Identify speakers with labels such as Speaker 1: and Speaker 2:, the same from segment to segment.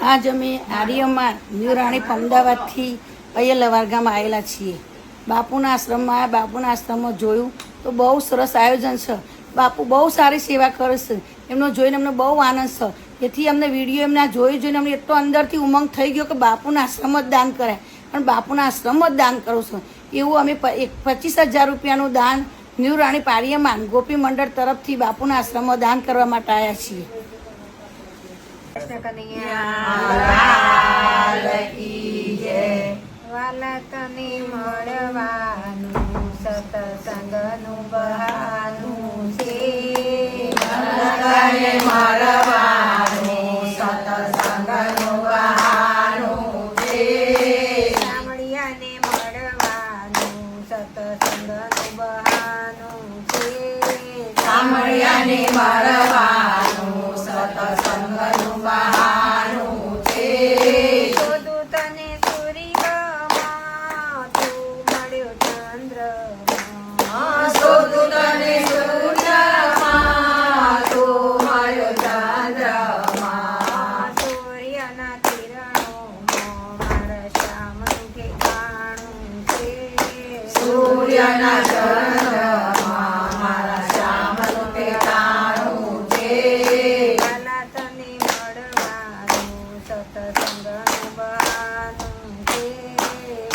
Speaker 1: આજ અમે આર્યમાં ન્યૂ રાણીપ અમદાવાદથી અહીંયા લવારગામ આવેલા છીએ. બાપુના આશ્રમમાં આવ્યા. બાપુના આશ્રમમાં જોયું તો બહુ સરસ આયોજન છે. બાપુ બહુ સારી સેવા કરે છે. એમનો જોઈને અમને બહુ આનંદ છે. તેથી અમને વિડીયો એમના જોઈને અમને એટલો અંદરથી ઉમંગ થઈ ગયો કે બાપુના આશ્રમ જ દાન કરાય અને બાપુના આશ્રમ જ દાન કરું છું. એવું અમે 25,000 રૂપિયાનું દાન ન્યૂ રાણીપ આર્યમાન ગોપી મંડળ તરફથી બાપુના આશ્રમમાં દાન કરવા માટે આવ્યા છીએ.
Speaker 2: વાલા તને મળવાનું સતસંગનું બહાનું છે.
Speaker 3: મળવાનું સતસંગનું બહાનું છે.
Speaker 2: સાંભળ્યાને મળવાનું સતસંગનું બહાનું છે.
Speaker 3: સાંભળ્યાને મળવાનું સતસંગનું બહાનું છે.
Speaker 2: શોધું તને સૂર્યમાં તું મળ્યો ચંદ્રમાં.
Speaker 3: શોધું તને સૂર્યમાં તું મળ્યો ચંદ્રમાં.
Speaker 2: સૂર્યના કિરણોમાં મારા શ્યામનું ઠેકાણું છે.
Speaker 3: સૂર્યના ચંદ્રમાં મારા શ્યામનું ઠેકાણું છે.
Speaker 2: વાલા તને મળવાનું સતસંગનું બહાનું છે.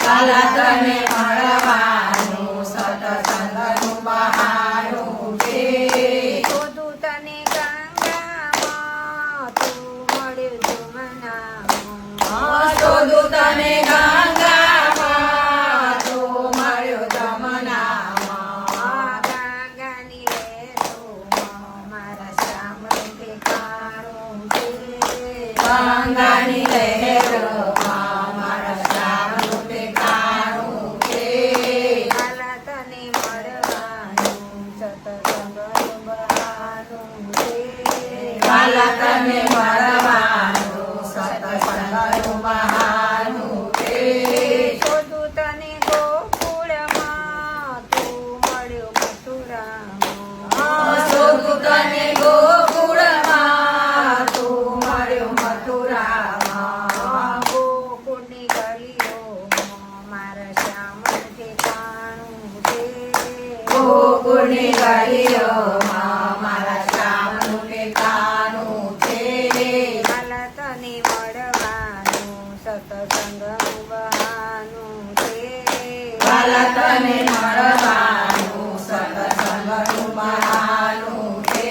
Speaker 3: વાલા તને મળવાનું સતસંગનું બહાનું છે.
Speaker 2: શોધું તને ગંગામાં તું મળ્યો જમનામાં.
Speaker 3: શોધું તને ગંગામાં તું મળ્યો જમનામાં.
Speaker 2: ગંગાની લહેરોમાં મારા શ્યામનું ઠેકાણું છે.
Speaker 3: ગંગાની લહેરોમાં મારા શ્યામનું ઠેકાણું છે.
Speaker 2: વાલા તને મળવાનું સતસંગનું બહાનું છે.
Speaker 3: વાલા તને મળવાનું સતસંગનું બહાનું છે.
Speaker 2: શોધું તને ગોકુળમાં તું મળ્યો મથુરામાં.
Speaker 3: શોધું તને ગોકુળમાં તું મળ્યો મથુરામાં.
Speaker 2: ગોકુળની ગલીઓમાં મારા શ્યામનું ઠેકાણું છે.
Speaker 3: ગોકુળની ગલીઓમાં મારા શ્યામનું ઠેકાણું છે.
Speaker 2: વાલા તને મળવાનું સતસંગનું બહાનું છે.
Speaker 3: વાલા તને મળવાનું સતસંગનું બહાનું છે.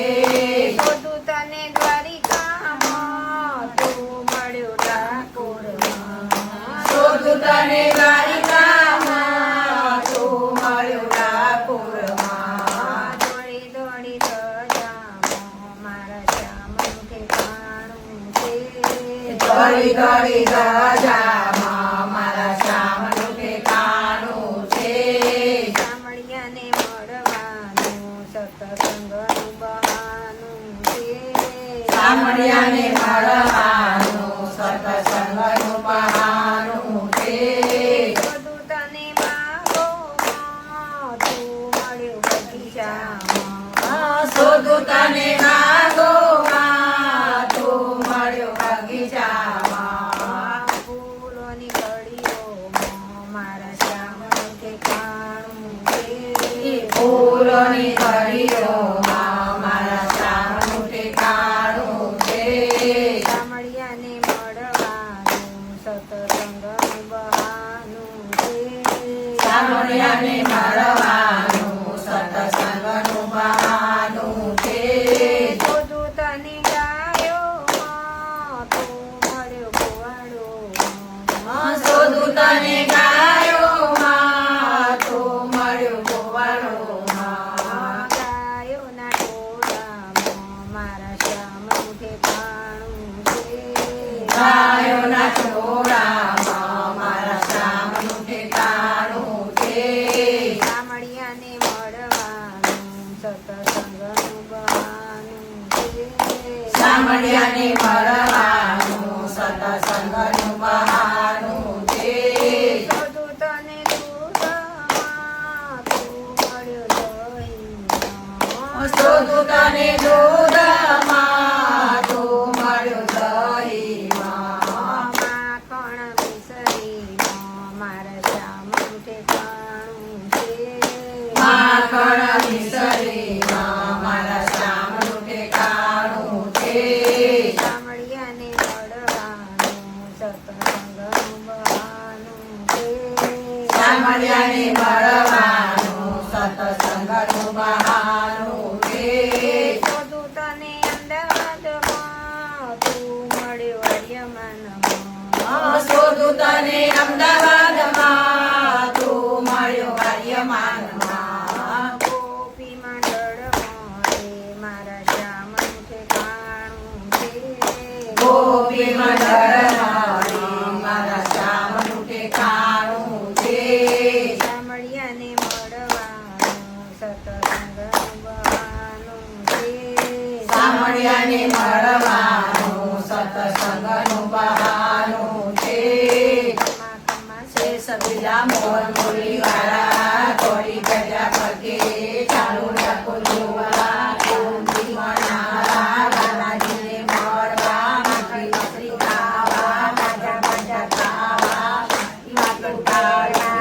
Speaker 2: શોધું તને દ્વારિકામાં તું મળ્યો ઠાકોરમાં.
Speaker 3: શોધું તને દ્વારિકામાં તું મળ્યો ઠાકોરમાં.
Speaker 2: દોડી દોડી ધજામાં મારા શ્યામનું ઠેકાણું છે.
Speaker 3: દોડી દોડી ગજામાં મારા શ્યામનું ઠેકાણું છે.
Speaker 2: સાંભળ્યાને મળવાનું સતસંગનું બહાનું છે.
Speaker 3: સાંભળ્યાને મળવાનું સતસંગનું બહાનું છે.
Speaker 2: શોધું તને બાગોમાં તું મળ્યો બગીચામાં.
Speaker 3: શોધું તને નાગોમાં તું મળ્યો બગીચામાં.
Speaker 2: ફૂલોની કળીઓમાં મારા શ્યામનું ઠેકાણું છે.
Speaker 3: ફૂલોની કળીઓમાં મારા શ્યામનું ઠેકાણું છે.
Speaker 2: સાંભળ્યાને મળવાનું સતસંગનું બહાનું છે.
Speaker 3: સાંભળ્યાને મળવાનું સતસંગનું બહાનું છે.
Speaker 2: શોધું તને ગાયોમાં તું મળ્યો ગોવાળોમાં.
Speaker 3: શોધું તને ગાયોમાં તું મળ્યો ગોવાળોમાં.
Speaker 2: ગાયોના ટોળામાં મારા શ્યામનું ઠેકાણું છે.
Speaker 3: ગાયોના ટોળામાં મારા શ્યામનું ઠેકાણું છે.
Speaker 2: સાંભળ્યાને મળવાનું સતસંગનું બહાનું છે.
Speaker 3: સાંભળ્યાને મળવાનું સતસંગનું બહાનું છે.
Speaker 2: શોધું તને દૂધમાં તું મળ્યો દહીંમાં.
Speaker 3: શોધું તને દૂધમાં તું મળ્યો દહીંમાં.
Speaker 2: સામળિયાને મળવાનું સત્સંગનું બહાનું છે.
Speaker 3: સામળિયાને મળવાનું સત્સંગનું બહાનું છે.
Speaker 2: શોધું તને અમદાવાદમાં, તું મળ્યો આર્યમાનમાં.
Speaker 3: શોધું તને અમદાવાદમાં, તું મળ્યો આર્યમાનમાં.
Speaker 2: ગોપી મંડળમાં રે મારા શ્યામનું ઠેકાણું છે.
Speaker 3: ગોપી મંડળમાં રે મારા શ્યામનું ઠેકાણું છે.
Speaker 2: સામળિયાને મળવાનું સત્સંગનું બહાનું છે.
Speaker 3: સામળિયાને મળવાનું સત્સંગનું બહાનું છે.
Speaker 2: ખમા ખમા
Speaker 3: છે સબીલા મોર મુરલીવાળા, થોડી ગજા પગે ચાલુ રાખો જોવા. કુંતી મનારા દાદાજીને મળવા, માખી મસરી ખાવા, તાજા તાજા ખાવા, વાતો ટાળવા.